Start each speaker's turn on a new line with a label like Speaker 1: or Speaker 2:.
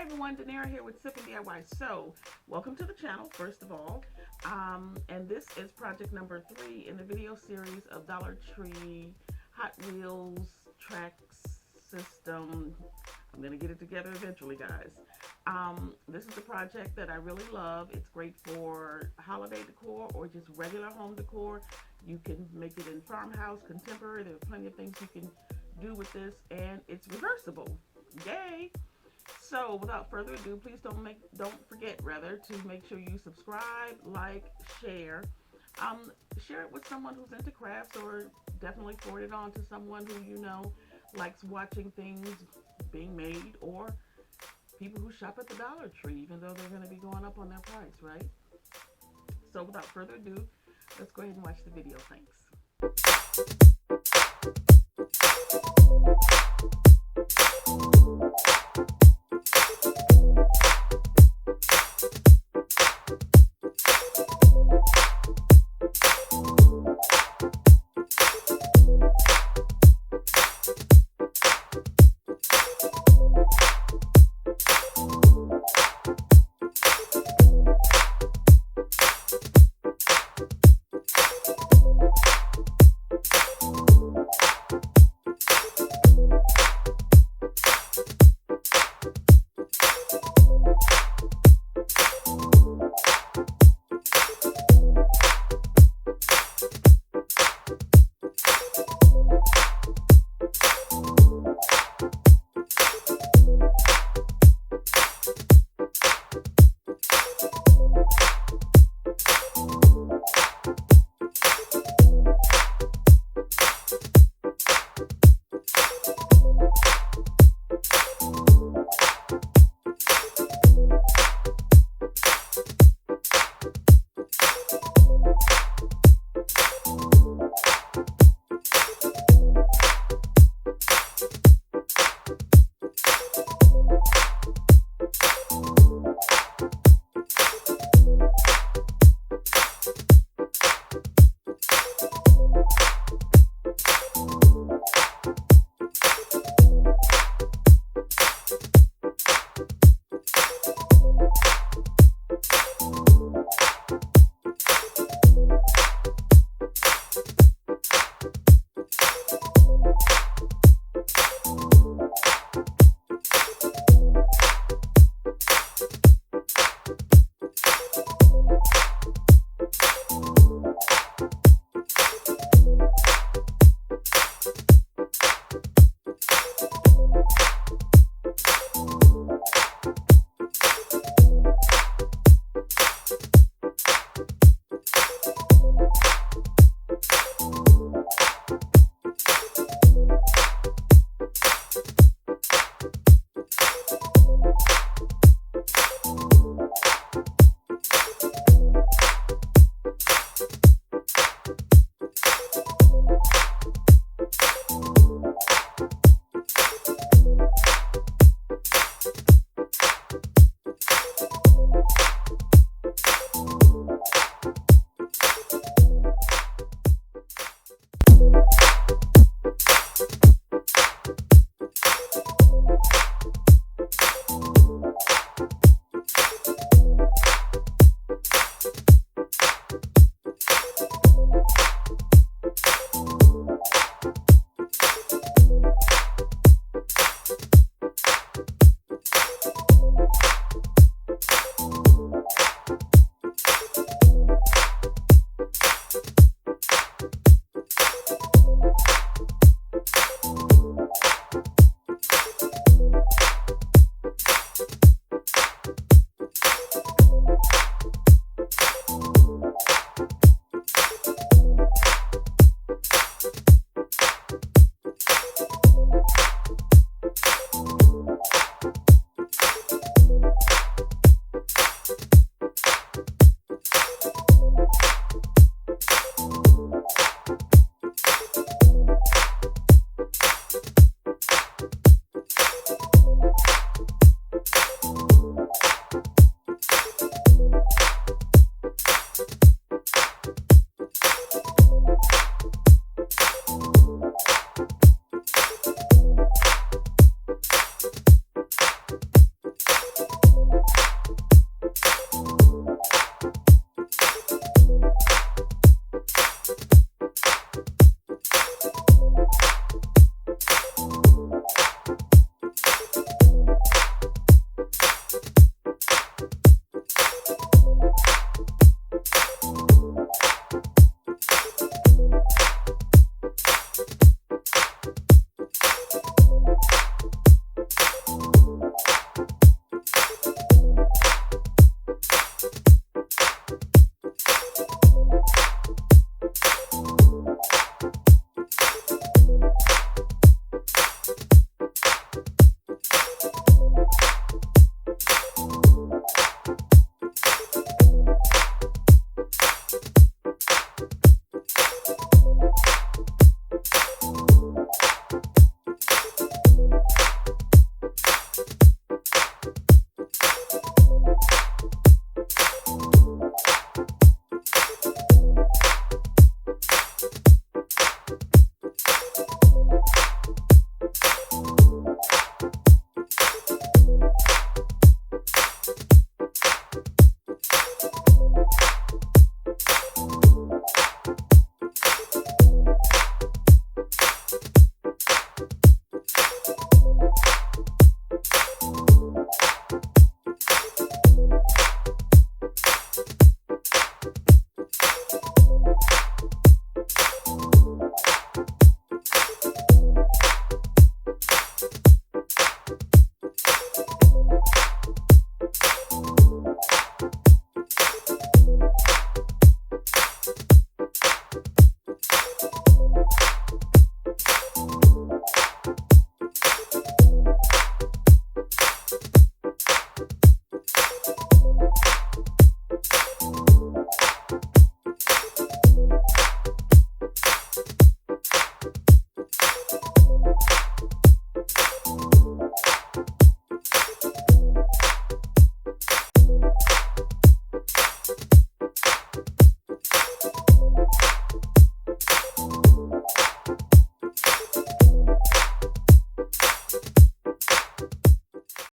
Speaker 1: Hi everyone, Daenerys here with Sip and DIY. So, welcome to the channel, first of all. And this is project number 3 in the video series of Dollar Tree Hot Wheels track system. I'm going to get it together eventually, guys. This is a project that I really love. It's great for holiday decor or just regular home decor. You can make it in farmhouse, contemporary. There's plenty of things you can do with this, and it's reversible. Yay! So without further ado, please don't forget to make sure you subscribe, like, share. Share it with someone who's into crafts, or definitely forward it on to someone who you know likes watching things being made, or people who shop at the Dollar Tree, even though they're going to be going up on their price, right? So without further ado, let's go ahead and watch the video. Thanks.